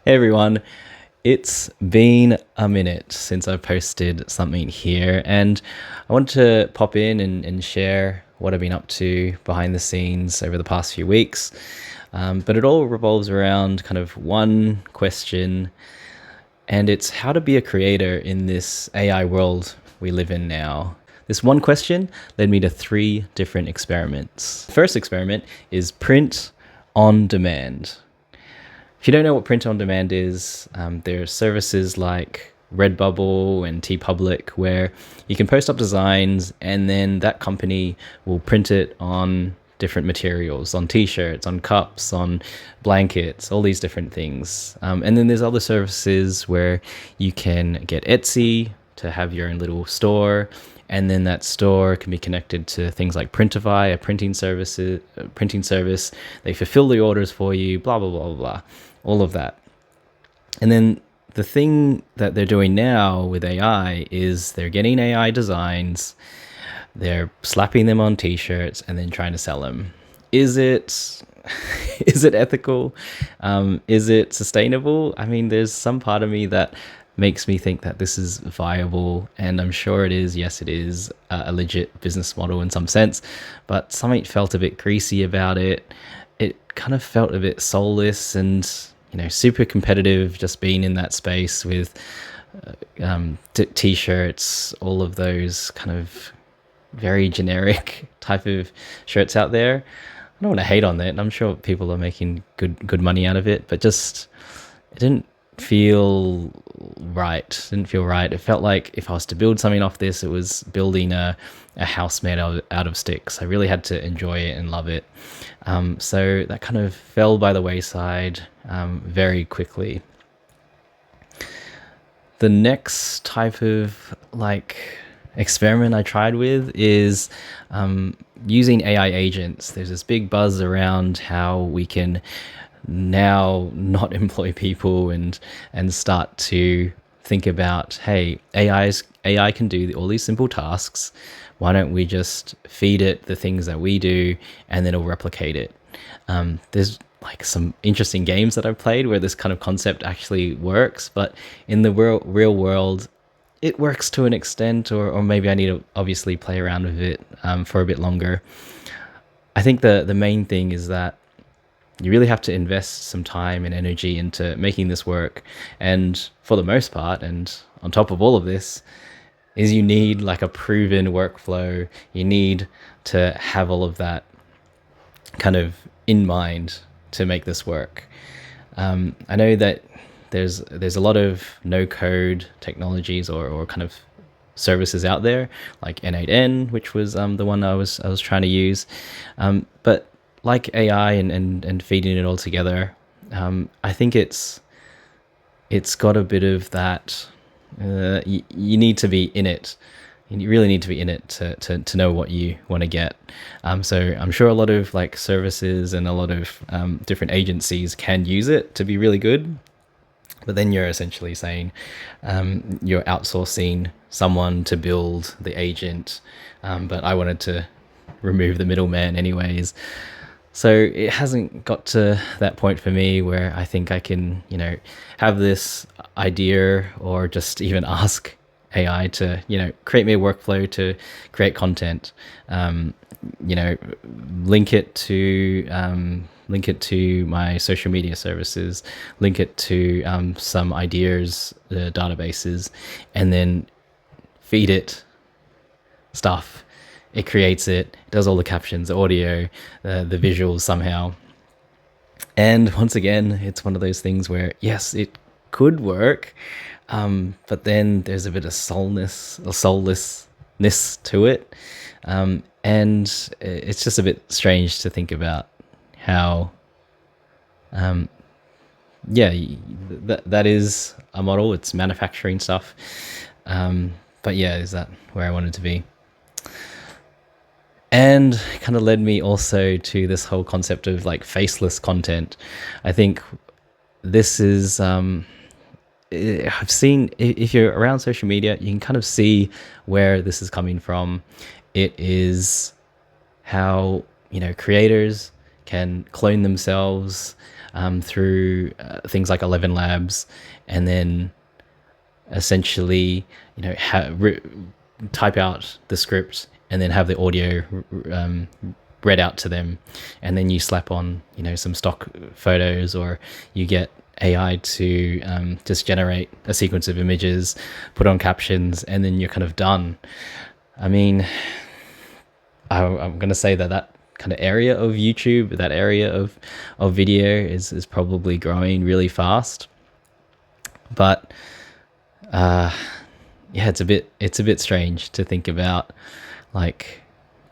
Hey everyone, it's been a minute since I've posted something here, and I wanted to pop in and share what I've been up to behind the scenes over the past few weeks. But it all revolves around kind of one question, and it's how to be a creator in this AI world we live in now. This one question led me to three different experiments. The first experiment is print on demand. If you don't know what print on demand is, there are services like Redbubble and TeePublic where you can post up designs and then that company will print it on different materials, on t-shirts, on cups, on blankets, all these different things. And then there's other services where you can get Etsy to have your own little store, and then that store can be connected to things like Printify, a printing service. They fulfill the orders for you, blah blah blah blah blah, all of that. And then the thing that they're doing now with AI is they're getting AI designs, they're slapping them on t-shirts, and then trying to sell them. Is it is it ethical? Is it sustainable? I mean, there's some part of me that makes me think that this is viable, and I'm sure it is. Yes, it is a legit business model in some sense, but something felt a bit greasy about it. It kind of felt a bit soulless and, super competitive, just being in that space with t-shirts, all of those kind of very generic type of shirts out there. I don't want to hate on that. I'm sure people are making good money out of it, but just it didn't feel right. It felt like if I was to build something off this, it was building a house made out of sticks. I really had to enjoy it and love it. So that kind of fell by the wayside very quickly. The next type of experiment I tried with is using AI agents. There's this big buzz around how we can now not employ people and start to think about, hey, AI can do all these simple tasks. Why don't we just feed it the things that we do and then it'll replicate it? There's some interesting games that I've played where this kind of concept actually works, but in the real world, it works to an extent, or maybe I need to obviously play around with it for a bit longer. I think the main thing is that you really have to invest some time and energy into making this work. And for the most part, and on top of all of this, is you need a proven workflow. You need to have all of that kind of in mind to make this work. I know that there's a lot of no code technologies or kind of services out there like N8N, which was the one I was trying to use, but like AI and feeding it all together, I think it's got a bit of that. You need to be in it. You really need to be in it to know what you want to get. So I'm sure a lot of services and a lot of different agencies can use it to be really good. But then you're essentially saying you're outsourcing someone to build the agent. But I wanted to remove the middleman anyways. So it hasn't got to that point for me where I think I can, have this idea or just even ask AI to, create me a workflow to create content, link it to my social media services, link it to some ideas databases, and then feed it stuff. It creates it, does all the captions, the audio, the visuals somehow. And once again, it's one of those things where, yes, it could work, but then there's a bit of soullessness to it. And it's just a bit strange to think about how, that is a model. It's manufacturing stuff. But yeah, is that where I wanted to be? And kind of led me also to this whole concept of faceless content. I think this is, I've seen, if you're around social media, you can kind of see where this is coming from. It is how, creators can clone themselves through things like 11 Labs, and then essentially, type out the script and then have the audio read out to them, and then you slap on, some stock photos, or you get AI to just generate a sequence of images, put on captions, and then you're kind of done. I mean, I'm going to say that kind of area of YouTube, that area of video is probably growing really fast. But yeah, it's a bit strange to think about, like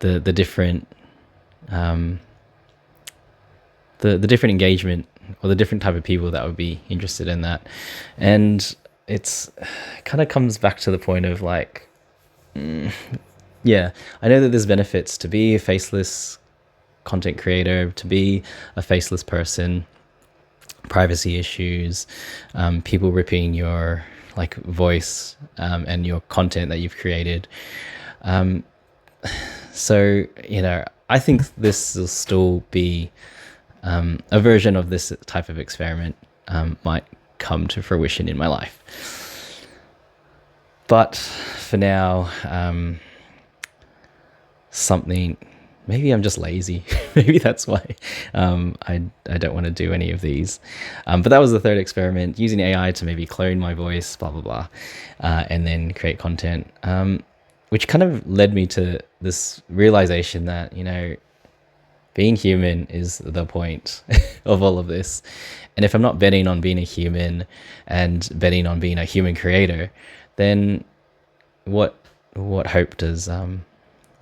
the different the different engagement, or the different type of people that would be interested in that. And it's kind of comes back to the point of like, yeah, I know that there's benefits to be a faceless content creator, to be a faceless person, privacy issues, people ripping your like voice and your content that you've created. So, I think this will still be a version of this type of experiment might come to fruition in my life. But for now, maybe I'm just lazy. Maybe that's why I don't want to do any of these. But that was the third experiment, using AI to maybe clone my voice, blah, blah, blah, and then create content, which kind of led me to this realization that, being human is the point of all of this. And if I'm not betting on being a human and betting on being a human creator, then what hope does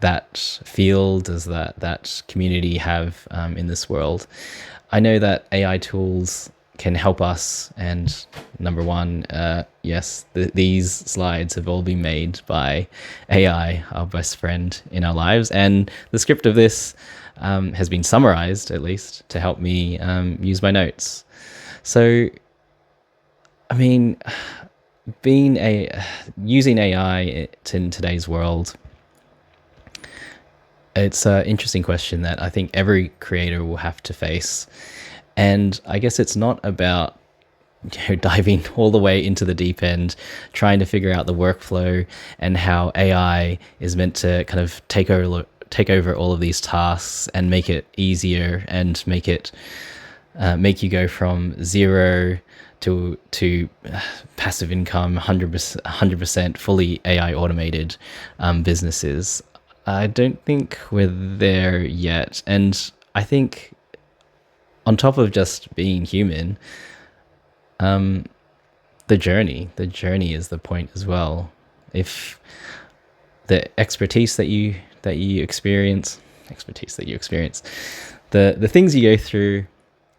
that field, does that community have in this world? I know that AI tools can help us, and number one, yes, these slides have all been made by AI, our best friend in our lives, and the script of this has been summarized, at least, to help me use my notes. So, I mean, using AI in today's world, it's an interesting question that I think every creator will have to face. And I guess it's not about diving all the way into the deep end, trying to figure out the workflow and how AI is meant to kind of take over all of these tasks and make it easier, and make you go from zero to passive income, 100% fully AI automated businesses. I don't think we're there yet. And I think on top of just being human, the journey is the point as well. If the expertise that you experience, the things you go through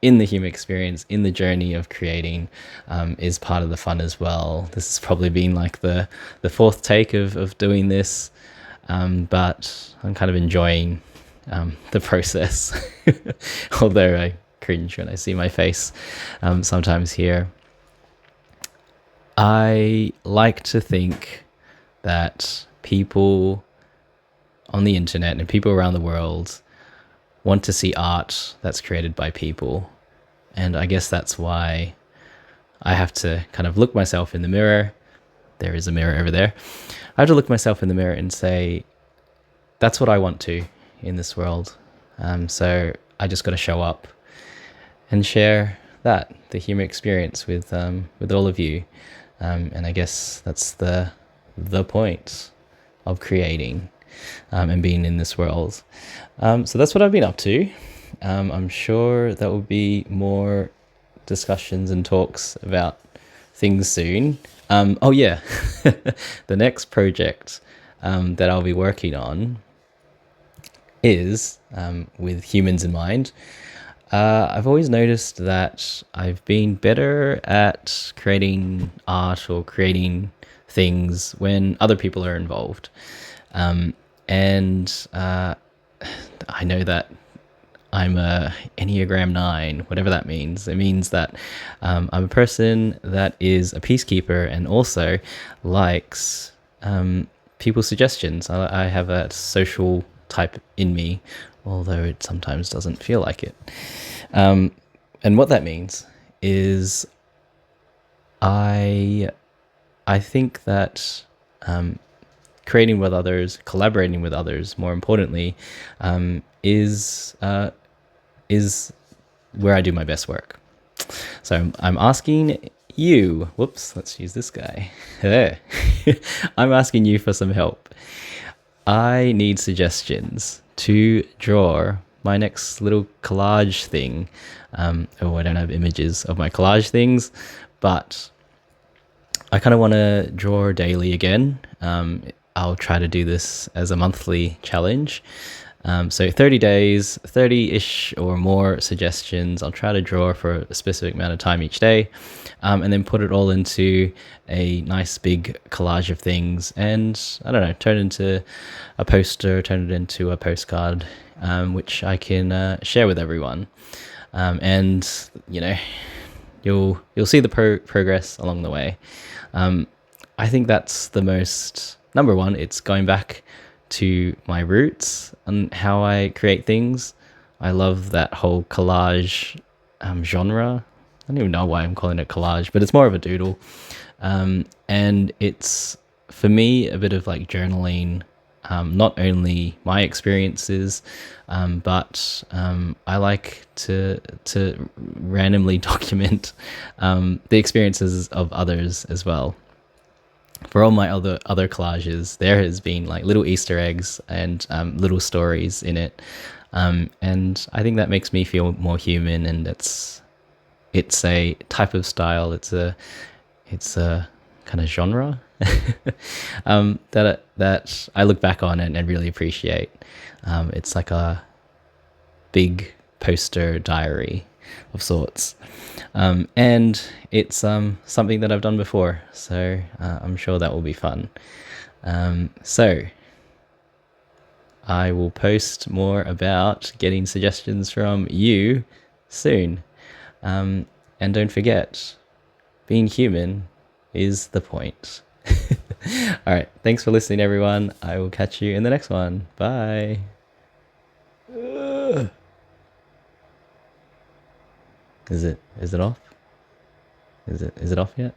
in the human experience, in the journey of creating, is part of the fun as well. This has probably been like the fourth take of doing this, but I'm kind of enjoying the process. Although I cringe when I see my face sometimes here. I like to think that people on the internet and people around the world want to see art that's created by people. And I guess that's why I have to kind of look myself in the mirror. There is a mirror over there. I have to look myself in the mirror and say, that's what I want to in this world. So I just got to show up and share the human experience with all of you. And I guess that's the point of creating and being in this world. So that's what I've been up to. I'm sure there will be more discussions and talks about things soon. Oh yeah, the next project that I'll be working on is with humans in mind. I've always noticed that I've been better at creating art or creating things when other people are involved. And I know that I'm a Enneagram 9, whatever that means. It means that I'm a person that is a peacekeeper and also likes people's suggestions. I have a social type in me, although it sometimes doesn't feel like it. And what that means is I I think that creating with others, collaborating with others, more importantly, is where I do my best work. So I'm asking you. Whoops, let's use this guy. There. I'm asking you for some help. I need suggestions to draw my next little collage thing. Oh, I don't have images of my collage things, but I kind of want to draw daily again. I'll try to do this as a monthly challenge. So 30 days, 30-ish or more suggestions. I'll try to draw for a specific amount of time each day, and then put it all into a nice big collage of things. And I don't know, turn it into a poster, turn it into a postcard, which I can share with everyone. And you know, you'll see the progress along the way. I think that's the most number one. It's going back to my roots and how I create things. I love that whole collage genre. I don't even know why I'm calling it collage, but it's more of a doodle. And it's, for me, a bit of like journaling, not only my experiences, but I like to randomly document the experiences of others as well. For all my other collages, there has been like little Easter eggs and little stories in it, and I think that makes me feel more human. And it's a type of style. It's a kind of genre that I look back on and really appreciate. It's like a big poster diary of sorts. And it's something that I've done before, so I'm sure that will be fun. So I will post more about getting suggestions from you soon. And don't forget, being human is the point. All right, thanks for listening, everyone. I will catch you in the next one. Bye. Is it off? Is it off yet?